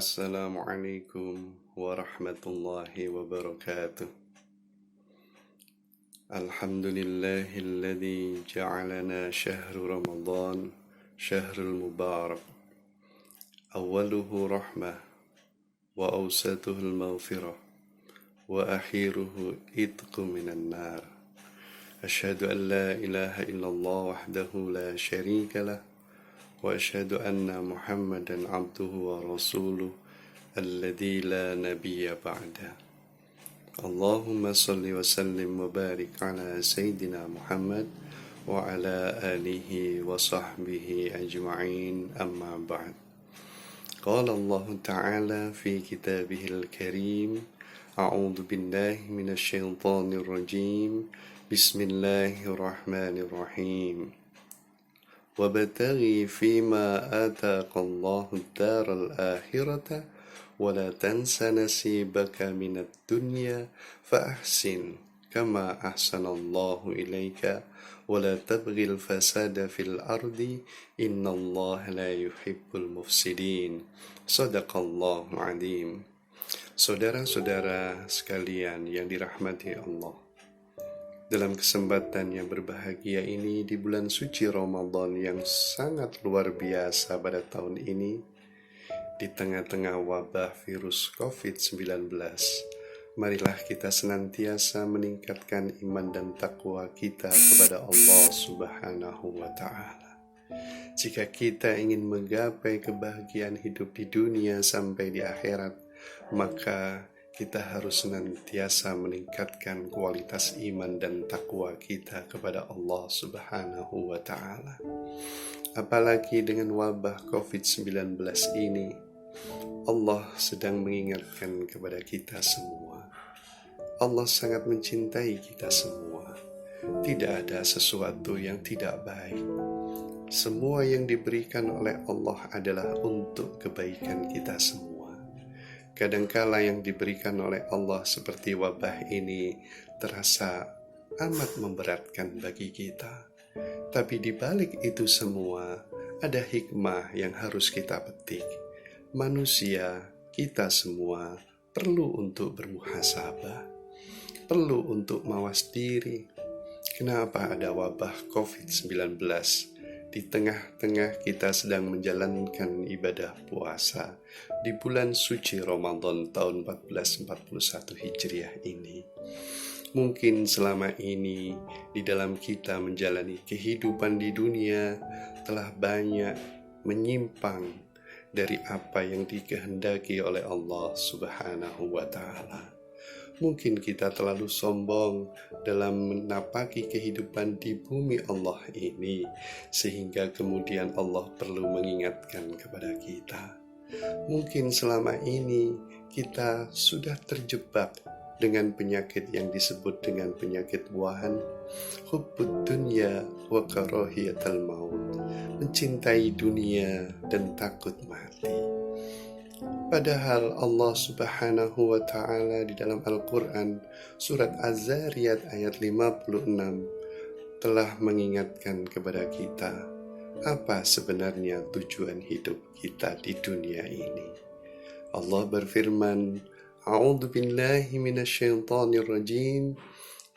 Assalamualaikum warahmatullahi wabarakatuh. Alhamdulillahilladzi ja'alana syahru Ramadan syahrul mubarak. Awwaluhu rahmah wa awsatuhul maghfirah wa akhiruhu itqu minan nar. Asyhadu an la ilaha illallah wahdahu la syarika lah wa asyhadu anna Muhammadan abduhu wa rasuluh alladzi la nabiyya ba'da. Allahumma salli wa sallim wa barik ala sayyidina Muhammad wa ala alihi wa sahbihi ajma'in, amma ba'd. Qala Allah ta'ala fi kitabihil karim, a'udzu billahi minasy syaithanir rajim. Bismillahirrahmanirrahim. Wabtaghi fima ataka Allahu ad-daral akhirata wa la tansa nasibaka minad dunya fa ahsin kama ahsanallahu ilaika wa la tabghil fasada fil ardi innallaha la yuhibbul mufsidin. Shadaqallahu azim. Saudara-saudara sekalian yang dirahmati Allah, dalam kesempatan yang berbahagia ini di bulan suci Ramadan yang sangat luar biasa pada tahun ini, di tengah-tengah wabah virus COVID-19, marilah kita senantiasa meningkatkan iman dan takwa kita kepada Allah Subhanahu wa Ta'ala. Jika kita ingin menggapai kebahagiaan hidup di dunia sampai di akhirat, maka kita harus senantiasa meningkatkan kualitas iman dan takwa kita kepada Allah Subhanahu wa Ta'ala. Apalagi dengan wabah COVID-19 ini, Allah sedang mengingatkan kepada kita semua. Allah sangat mencintai kita semua. Tidak ada sesuatu yang tidak baik. Semua yang diberikan oleh Allah adalah untuk kebaikan kita semua. Kadangkala yang diberikan oleh Allah seperti wabah ini terasa amat memberatkan bagi kita. Tapi di balik itu semua ada hikmah yang harus kita petik. Manusia, kita semua perlu untuk bermuhasabah, perlu untuk mawas diri. Kenapa ada wabah COVID-19? Di tengah-tengah kita sedang menjalankan ibadah puasa di bulan suci Ramadan tahun 1441 Hijriah ini. Mungkin selama ini di dalam kita menjalani kehidupan di dunia telah banyak menyimpang dari apa yang dikehendaki oleh Allah Subhanahu wa Ta'ala. Mungkin kita terlalu sombong dalam menapaki kehidupan di bumi Allah ini, sehingga kemudian Allah perlu mengingatkan kepada kita. Mungkin selama ini kita sudah terjebak dengan penyakit yang disebut dengan penyakit wahan, hubbud dunya wa karahiyatul maut, mencintai dunia dan takut mati. Padahal Allah Subhanahu wa Ta'ala di dalam Al-Quran surat Az-Zariyat ayat 56 telah mengingatkan kepada kita apa sebenarnya tujuan hidup kita di dunia ini. Allah berfirman, A'udzu billahi minasyaitonir rajim.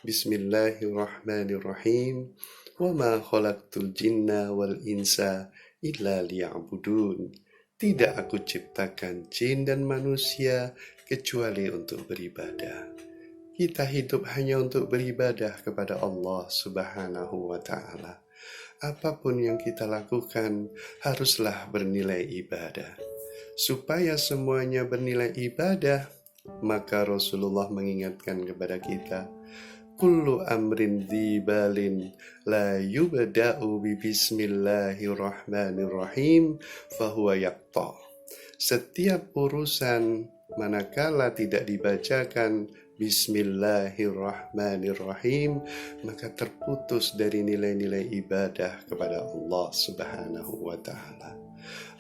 Bismillahirrahmanirrahim. Wa ma khalaqtul jinna wal insa illa liya'budun. Tidak aku ciptakan jin dan manusia kecuali untuk beribadah. Kita hidup hanya untuk beribadah kepada Allah Subhanahu wa Ta'ala. Apapun yang kita lakukan haruslah bernilai ibadah. Supaya semuanya bernilai ibadah, maka Rasulullah mengingatkan kepada kita, kullu amrin dzibalin la yubda'u bi bismillahirrahmanirrahim fahuwa yaqta. Setiap urusan manakala tidak dibacakan bismillahirrahmanirrahim, maka terputus dari nilai-nilai ibadah kepada Allah Subhanahu wa Ta'ala.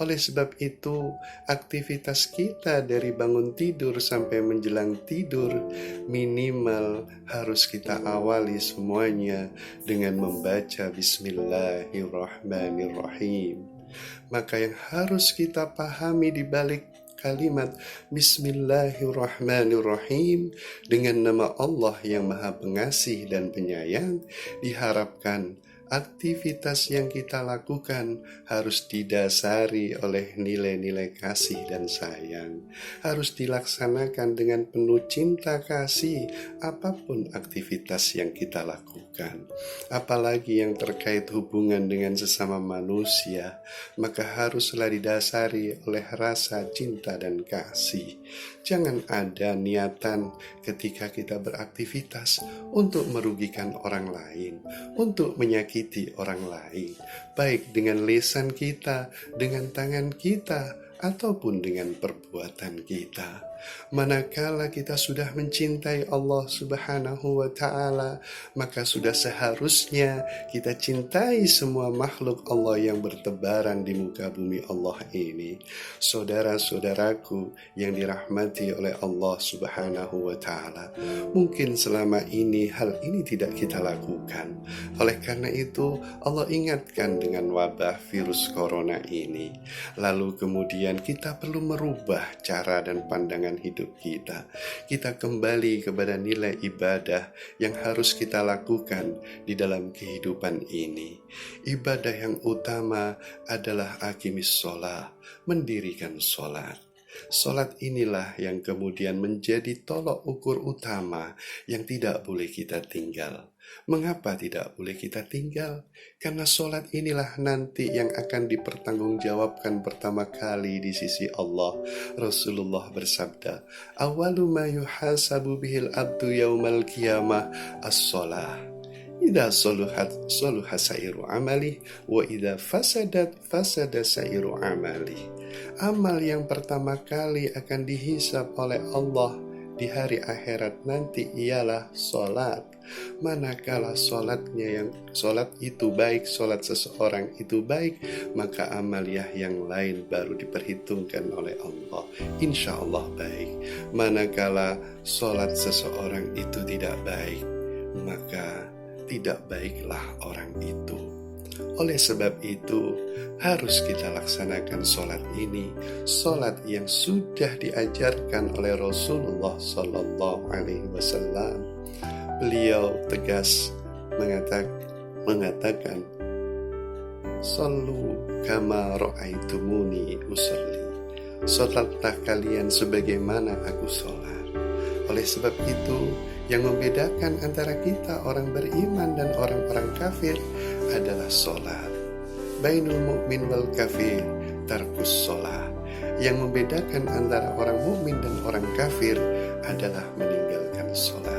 Oleh sebab itu, aktivitas kita dari bangun tidur sampai menjelang tidur minimal harus kita awali semuanya dengan membaca Bismillahirrahmanirrahim. Maka yang harus kita pahami di balik kalimat Bismillahirrahmanirrahim dengan nama Allah yang Maha Pengasih dan Penyayang, diharapkan aktivitas yang kita lakukan harus didasari oleh nilai-nilai kasih dan sayang. Harus dilaksanakan dengan penuh cinta kasih apapun aktivitas yang kita lakukan. Apalagi yang terkait hubungan dengan sesama manusia, maka haruslah didasari oleh rasa cinta dan kasih. Jangan ada niatan ketika kita beraktivitas untuk merugikan orang lain, untuk menyakiti orang lain, baik dengan lisan kita, dengan tangan kita, ataupun dengan perbuatan kita. Manakala kita sudah mencintai Allah Subhanahu wa Ta'ala, maka sudah seharusnya kita cintai semua makhluk Allah yang bertebaran di muka bumi Allah ini. Saudara-saudaraku yang dirahmati oleh Allah Subhanahu wa Ta'ala, mungkin selama ini hal ini tidak kita lakukan. Oleh karena itu, Allah ingatkan dengan wabah virus corona ini. Lalu kemudian kita perlu merubah cara dan pandangan hidup kita. Kita kembali kepada nilai ibadah yang harus kita lakukan di dalam kehidupan ini. Ibadah yang utama adalah aqimis sholat, mendirikan sholat. Sholat inilah yang kemudian menjadi tolok ukur utama yang tidak boleh kita tinggal. Mengapa tidak boleh kita tinggal? Karena sholat inilah nanti yang akan dipertanggungjawabkan pertama kali di sisi Allah. Rasulullah bersabda, "Awalu ma yuhasabu bihil abdu yaumal qiyamah as-sholah. Idza soluha sairu amali, wa idza fasada sairu amali." Amal yang pertama kali akan dihisab oleh Allah di hari akhirat nanti ialah sholat. Manakala sholat itu baik, sholat seseorang itu baik, maka amaliyah yang lain baru diperhitungkan oleh Allah. Insya Allah baik. Manakala sholat seseorang itu tidak baik, maka tidak baiklah orang itu. Oleh sebab itu, harus kita laksanakan sholat ini, sholat yang sudah diajarkan oleh Rasulullah Sallallahu Alaihi Wasallam. Beliau tegas mengatakan, "Sallu kama ra'aitumuni usolli." Sholatlah kalian sebagaimana aku sholat. Oleh sebab itu, yang membedakan antara kita orang beriman dan orang-orang kafir adalah sholat. Bainul mu'min wal kafir tarkus sholat. Yang membedakan antara orang mukmin dan orang kafir adalah meninggalkan sholat.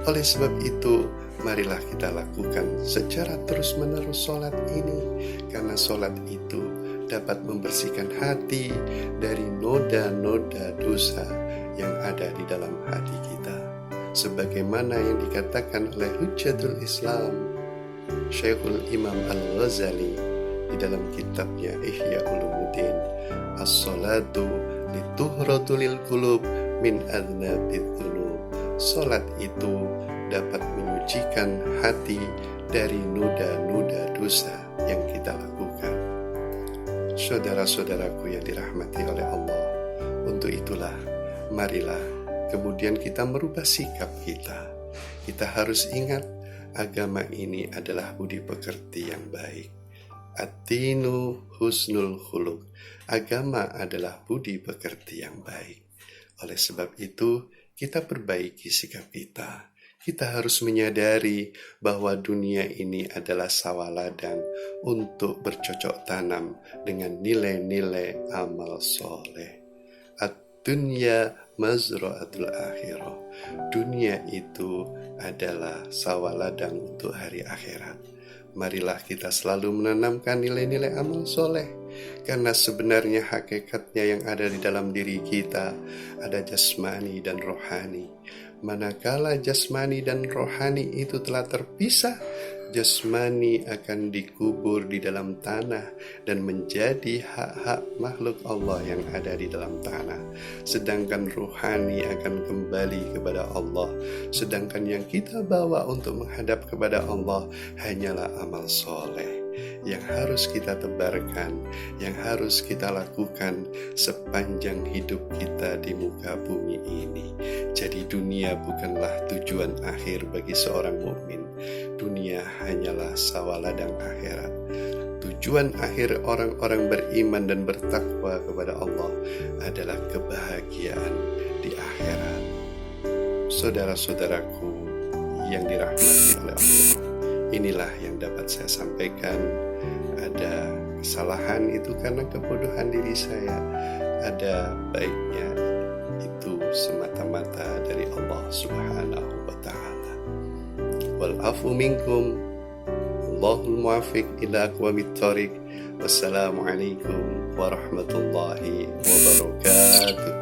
Oleh sebab itu, marilah kita lakukan secara terus-menerus sholat ini, karena sholat itu dapat membersihkan hati dari noda-noda dosa yang ada di dalam hati kita. Sebagaimana yang dikatakan oleh Hujjatul Islam, Syekhul Imam Al-Ghazali di dalam kitabnya Ihya Ulumuddin, "As-sholatu lituhratu lil qulub min adznabidz dzunub." Sholat itu dapat menyucikan hati dari noda-noda dosa yang kita lakukan. Saudara-saudaraku yang dirahmati oleh Allah, untuk itulah marilah kemudian kita merubah sikap kita. Kita harus ingat, agama ini adalah budi pekerti yang baik. At-tinu husnul khuluq. Agama adalah budi pekerti yang baik. Oleh sebab itu, kita perbaiki sikap kita. Kita harus menyadari bahwa dunia ini adalah sawaladang untuk bercocok tanam dengan nilai-nilai amal soleh. Ad-dunya mazra'atul akhirah. Dunia itu adalah sawaladang untuk hari akhirat. Marilah kita selalu menanamkan nilai-nilai amal soleh, karena sebenarnya hakikatnya yang ada di dalam diri kita ada jasmani dan rohani. Manakala jasmani dan rohani itu telah terpisah, jasmani akan dikubur di dalam tanah dan menjadi hak-hak makhluk Allah yang ada di dalam tanah. Sedangkan rohani akan kembali kepada Allah. Sedangkan yang kita bawa untuk menghadap kepada Allah hanyalah amal soleh. yang harus kita tebarkan, yang harus kita lakukan sepanjang hidup kita di muka bumi ini. Jadi dunia bukanlah tujuan akhir bagi seorang mukmin. Dunia hanyalah sawaladang akhirat. Tujuan akhir orang-orang beriman dan bertakwa kepada Allah adalah kebahagiaan di akhirat. Saudara-saudaraku yang dirahmati oleh Allah, inilah yang dapat saya sampaikan. Ada kesalahan itu karena kebodohan diri saya, ada baiknya itu semata-mata dari Allah Subhanahu wa Ta'ala. Wal afu minkum, Allahul muwaffiq ila aqwamit thoriq. Wassalamualaikum warahmatullahi wabarakatuh.